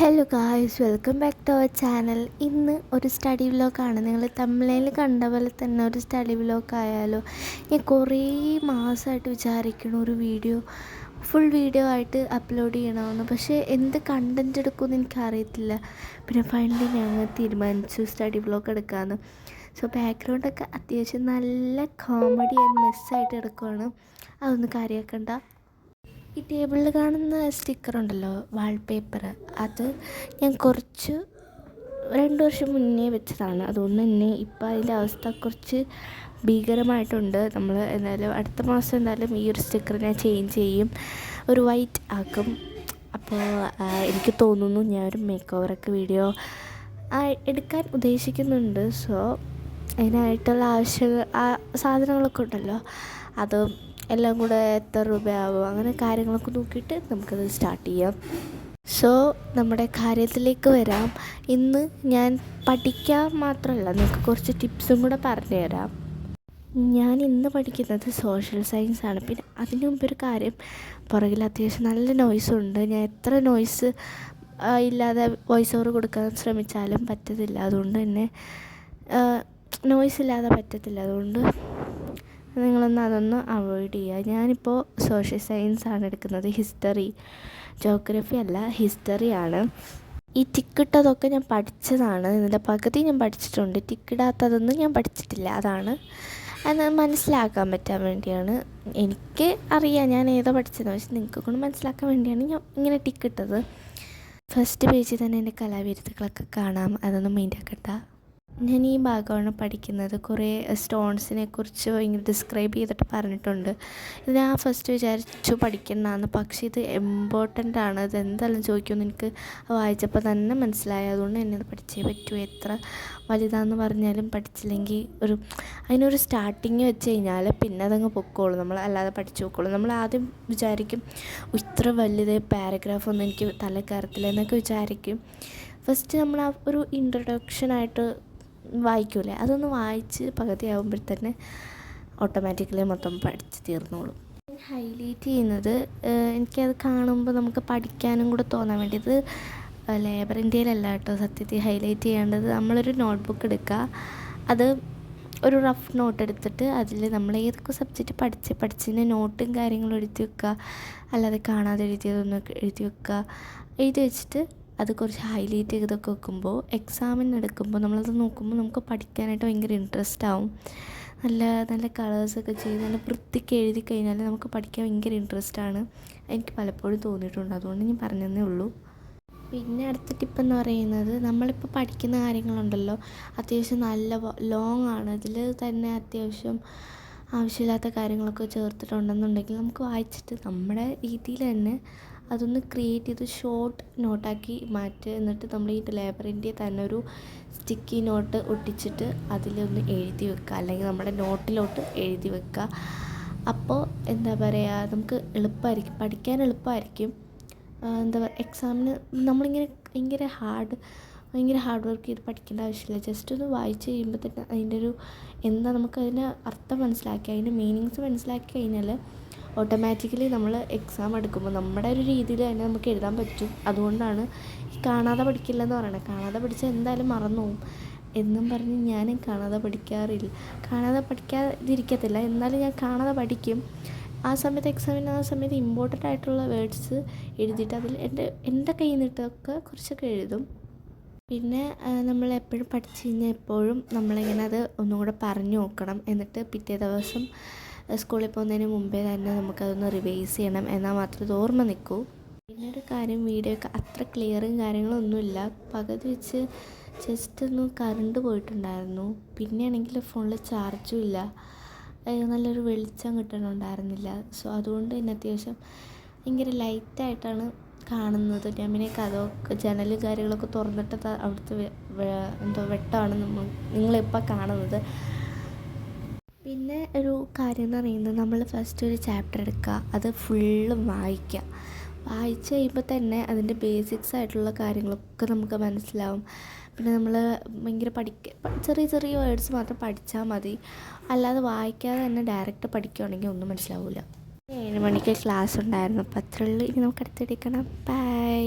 Hello guys, welcome back to our channel. ഇന്ന് ഒരു study വ്ലോഗാണ്. നിങ്ങൾ തമിഴിൽ കണ്ട പോലെ തന്നെ ഒരു സ്റ്റഡി വ്ലോഗ് ആയാലോ. ഞാൻ കുറേ മാസമായിട്ട് വിചാരിക്കണം ഒരു ഫുൾ വീഡിയോ ആയിട്ട് അപ്ലോഡ് ചെയ്യണമെന്ന്. പക്ഷേ എന്ത് കണ്ടൻറ്റ് എടുക്കുമെന്ന് എനിക്കറിയത്തില്ല. പിന്നെ ഫൈനലി ഞങ്ങൾ തീരുമാനിച്ചു സ്റ്റഡി വ്ലോഗ് എടുക്കാമെന്ന്. സോ ബാക്ക്ഗ്രൗണ്ടൊക്കെ അത്യാവശ്യം നല്ല കോമഡി ആൻഡ് മെസ്സായിട്ട് എടുക്കുവാണ്. അതൊന്നും കാര്യമാക്കണ്ട. ഈ ടേബിളിൽ കാണുന്ന സ്റ്റിക്കറുണ്ടല്ലോ, വാൾപേപ്പർ, അത് ഞാൻ 2 വർഷം മുന്നേ വെച്ചതാണ്. അതുകൊണ്ട് തന്നെ ഇപ്പോൾ അതിൻ്റെ അവസ്ഥ കുറച്ച് ഭീകരമായിട്ടുണ്ട്. നമ്മൾ എന്തായാലും അടുത്ത മാസം എന്തായാലും ഈ ഒരു സ്റ്റിക്കർ ഞാൻ ചേഞ്ച് ചെയ്യും, ഒരു വൈറ്റ് ആക്കും. അപ്പോൾ എനിക്ക് തോന്നുന്നു ഞാൻ ഒരു മേക്ക് ഓവറൊക്കെ വീഡിയോ എടുക്കാൻ ഉദ്ദേശിക്കുന്നുണ്ട്. സോ അതിനായിട്ടുള്ള സാധനങ്ങളൊക്കെ ഉണ്ടല്ലോ, അത് എല്ലാം കൂടെ എത്ര രൂപയാവും, അങ്ങനെ കാര്യങ്ങളൊക്കെ നോക്കിയിട്ട് നമുക്കത് സ്റ്റാർട്ട് ചെയ്യാം. സോ നമ്മുടെ കാര്യത്തിലേക്ക് വരാം. ഇന്ന് ഞാൻ പഠിക്കാൻ മാത്രമല്ല, നിങ്ങൾക്ക് കുറച്ച് ടിപ്സും കൂടെ പറഞ്ഞു തരാം. ഞാൻ ഇന്ന് പഠിക്കുന്നത് സോഷ്യൽ സയൻസ് ആണ്. പിന്നെ അതിന് മുമ്പൊരു കാര്യം, പുറകിൽ അത്യാവശ്യം നല്ല നോയ്സുണ്ട്. ഞാൻ എത്ര നോയ്സ് ഇല്ലാതെ വോയിസ് ഓവർ കൊടുക്കാൻ ശ്രമിച്ചാലും പറ്റത്തില്ല. അതുകൊണ്ട് തന്നെ നോയ്സ് ഇല്ലാതെ പറ്റത്തില്ല. അതുകൊണ്ട് അതൊന്ന് അവോയ്ഡ് ചെയ്യുക. ഞാനിപ്പോൾ സോഷ്യൽ സയൻസ് ആണ് എടുക്കുന്നത്. ഹിസ്റ്ററി, ജോഗ്രഫി അല്ല, ഹിസ്റ്ററിയാണ്. ഈ ടിക്കിട്ടതൊക്കെ ഞാൻ പഠിച്ചതാണ്. ഇതിൻ്റെ പകുതി ഞാൻ പഠിച്ചിട്ടുണ്ട്. ടിക്കിടാത്തതൊന്നും ഞാൻ പഠിച്ചിട്ടില്ല. അത് മനസ്സിലാക്കാൻ പറ്റാൻ വേണ്ടിയാണ്. എനിക്ക് അറിയാം ഞാൻ ഏതോ പഠിച്ചതെന്ന്, പക്ഷെ നിങ്ങൾക്ക് കൊണ്ട് മനസ്സിലാക്കാൻ വേണ്ടിയാണ് ഞാൻ ഇങ്ങനെ ടിക്കിട്ടത്. ഫസ്റ്റ് പേജിൽ തന്നെ എൻ്റെ കലാവിരുദ്ധകളൊക്കെ കാണാം, അതൊന്നും മൈൻഡ് ആക്കണ്ട. ഞാൻ ഈ ഭാഗമാണ് പഠിക്കുന്നത്. കുറേ സ്റ്റോൺസിനെ കുറിച്ച് ഇങ്ങനെ ഡിസ്ക്രൈബ് ചെയ്തിട്ട് പറഞ്ഞിട്ടുണ്ട്. ഇത് ഞാൻ ഫസ്റ്റ് വിചാരിച്ചു പഠിക്കണമെന്ന്, പക്ഷേ ഇത് ഇമ്പോർട്ടൻ്റ് ആണ്. ഇത് എന്തായാലും ചോദിക്കുമെന്ന് എനിക്ക് വായിച്ചപ്പോൾ തന്നെ മനസ്സിലായി. അതുകൊണ്ട് തന്നെ അത് പഠിച്ചേ പറ്റൂ. എത്ര വലുതാണെന്ന് പറഞ്ഞാലും പഠിച്ചില്ലെങ്കിൽ അതിനൊരു സ്റ്റാർട്ടിങ് വെച്ച് കഴിഞ്ഞാൽ പിന്നെ അതങ്ങ് പൊക്കോളും. നമ്മൾ അല്ലാതെ പഠിച്ചു പൊക്കോളും. നമ്മൾ ആദ്യം വിചാരിക്കും ഇത്ര വലുത് പാരഗ്രാഫൊന്നും എനിക്ക് തല കയറത്തില്ല എന്നൊക്കെ വിചാരിക്കും. ഫസ്റ്റ് നമ്മൾ ഒരു ഇൻട്രൊഡക്ഷനായിട്ട് വായിക്കൂലേ, അതൊന്ന് വായിച്ച് പകുതിയാകുമ്പോഴത്തന്നെ ഓട്ടോമാറ്റിക്കലി മൊത്തം പഠിച്ച് തീർന്നോളും. ഹൈലൈറ്റ് ചെയ്യുന്നത് എനിക്കത് കാണുമ്പോൾ നമുക്ക് പഠിക്കാനും കൂടെ തോന്നാൻ വേണ്ടി. ഇത് ലേബർ ഇന്ത്യയിലല്ല കേട്ടോ സത്യത്തിൽ ഹൈലൈറ്റ് ചെയ്യേണ്ടത്. നമ്മളൊരു നോട്ട്ബുക്ക് എടുക്കുക, അത് ഒരു റഫ് നോട്ട് എടുത്തിട്ട് അതിൽ നമ്മൾ ഏതൊക്കെ സബ്ജക്റ്റ് പഠിച്ചതിൻ്റെ നോട്ടും കാര്യങ്ങളും എഴുതി വെക്കുക. അല്ലാതെ കാണാതെ എഴുതിയതൊന്നും എഴുതി വെക്കുക. എഴുതി വെച്ചിട്ട് അത് കുറച്ച് ഹൈലൈറ്റ് ചെയ്തൊക്കെ വെക്കുമ്പോൾ എക്സാമിന് എടുക്കുമ്പോൾ നമ്മളത് നോക്കുമ്പോൾ നമുക്ക് പഠിക്കാനായിട്ട് ഭയങ്കര ഇൻട്രസ്റ്റ് ആവും. നല്ല നല്ല കളേഴ്സൊക്കെ ചെയ്ത് നല്ല വൃത്തിക്ക് എഴുതി കഴിഞ്ഞാൽ നമുക്ക് പഠിക്കാൻ ഭയങ്കര ഇൻട്രസ്റ്റാണ്. എനിക്ക് പലപ്പോഴും തോന്നിയിട്ടുണ്ട്. അതുകൊണ്ട് ഞാൻ പറഞ്ഞതേ ഉള്ളൂ. പിന്നെ അടുത്ത ടിപ്പെന്ന് പറയുന്നത്, നമ്മളിപ്പോൾ പഠിക്കുന്ന കാര്യങ്ങളുണ്ടല്ലോ അത്യാവശ്യം നല്ല ലോങ് ആണ്. അതിൽ തന്നെ അത്യാവശ്യം ആവശ്യമില്ലാത്ത കാര്യങ്ങളൊക്കെ ചേർത്തിട്ടുണ്ടെന്നുണ്ടെങ്കിൽ നമുക്ക് വായിച്ചിട്ട് നമ്മുടെ രീതിയിൽ തന്നെ അതൊന്ന് ക്രിയേറ്റ് ചെയ്ത് ഷോർട്ട് നോട്ടാക്കി മാറ്റുക. എന്നിട്ട് നമ്മൾ ഈ ലേബറിൻ്റെ തന്നെ ഒരു സ്റ്റിക്കി നോട്ട് ഒട്ടിച്ചിട്ട് അതിലൊന്ന് എഴുതി വെക്കുക, അല്ലെങ്കിൽ നമ്മുടെ നോട്ടിലോട്ട് എഴുതി വെക്കുക. അപ്പോൾ എന്താ പറയുക, നമുക്ക് എളുപ്പമായിരിക്കും, പഠിക്കാൻ എളുപ്പമായിരിക്കും. എന്താ പറയുക, എക്സാമിന് നമ്മളിങ്ങനെ ഭയങ്കര ഹാർഡ് വർക്ക് ചെയ്ത് പഠിക്കേണ്ട ആവശ്യമില്ല. ജസ്റ്റ് ഒന്ന് വായിച്ച് കഴിയുമ്പോൾ തന്നെ അതിൻ്റെ നമുക്കതിൻ്റെ അർത്ഥം മനസ്സിലാക്കി അതിൻ്റെ മീനിങ്സ് മനസ്സിലാക്കി കഴിഞ്ഞാൽ ഓട്ടോമാറ്റിക്കലി നമ്മൾ എക്സാം എടുക്കുമ്പോൾ നമ്മുടെ ഒരു രീതിയിൽ തന്നെ നമുക്ക് എഴുതാൻ പറ്റും. അതുകൊണ്ടാണ് ഈ കാണാതെ പഠിക്കില്ലെന്ന് പറയുന്നത്. കാണാതെ പഠിച്ചാൽ എന്തായാലും മറന്നു പോകും എന്നും പറഞ്ഞ് ഞാനും കാണാതെ പഠിക്കാതിരിക്കത്തില്ല. എന്നാലും ഞാൻ കാണാതെ പഠിക്കും. എക്സാമിന് ഇമ്പോർട്ടൻ്റ് ആയിട്ടുള്ള വേർഡ്സ് എഴുതിയിട്ട് അതിൽ എൻ്റെ കയ്യിൽ നിന്നിട്ടൊക്കെ കുറച്ചൊക്കെ എഴുതും. പിന്നെ നമ്മൾ എപ്പോഴും പഠിച്ചു കഴിഞ്ഞാൽ എപ്പോഴും നമ്മളിങ്ങനെ അത് ഒന്നും കൂടെ പറഞ്ഞു നോക്കണം. എന്നിട്ട് പിറ്റേ ദിവസം സ്കൂളിൽ പോകുന്നതിന് മുമ്പേ തന്നെ നമുക്കതൊന്ന് റിവൈസ് ചെയ്യണം, എന്നാൽ മാത്രമേ ഇത് ഓർമ്മ നിൽക്കൂ. പിന്നെ ഒരു കാര്യം, വീഡിയോ ഒക്കെ അത്ര ക്ലിയറും കാര്യങ്ങളൊന്നുമില്ല. പകുതി വെച്ച് ജസ്റ്റ് ഒന്ന് കറണ്ട് പോയിട്ടുണ്ടായിരുന്നു. പിന്നെയാണെങ്കിൽ ഫോണിൽ ചാർജും ഇല്ല, നല്ലൊരു വെളിച്ചം കിട്ടണുണ്ടായിരുന്നില്ല. സോ അതുകൊണ്ട് തന്നെ അത്യാവശ്യം ഭയങ്കര ലൈറ്റായിട്ടാണ് കാണുന്നത്. ഞാൻ പിന്നെ കഥയൊക്കെ ജനലും കാര്യങ്ങളൊക്കെ തുറന്നിട്ട് അവിടുത്തെ വെട്ടമാണ് നിങ്ങളിപ്പോൾ കാണുന്നത്. പിന്നെ ഒരു കാര്യം എന്ന് പറയുന്നത്, നമ്മൾ ഫസ്റ്റ് ഒരു ചാപ്റ്റർ എടുക്കുക, അത് ഫുള്ള് വായിച്ച് കഴിയുമ്പോൾ തന്നെ അതിൻ്റെ ബേസിക്സ് ആയിട്ടുള്ള കാര്യങ്ങളൊക്കെ നമുക്ക് മനസ്സിലാവും. പിന്നെ നമ്മൾ ഭയങ്കര ചെറിയ വേർഡ്സ് മാത്രം പഠിച്ചാൽ മതി. അല്ലാതെ വായിക്കാതെ തന്നെ ഡയറക്റ്റ് പഠിക്കുകയാണെങ്കിൽ ഒന്നും മനസ്സിലാവില്ല. 7 മണിക്ക് ക്ലാസ് ഉണ്ടായിരുന്നു. അപ്പോൾ അത്രയുള്ളൂ. ഇനി നമുക്ക് അടുത്തെടുക്കണം. ബൈ.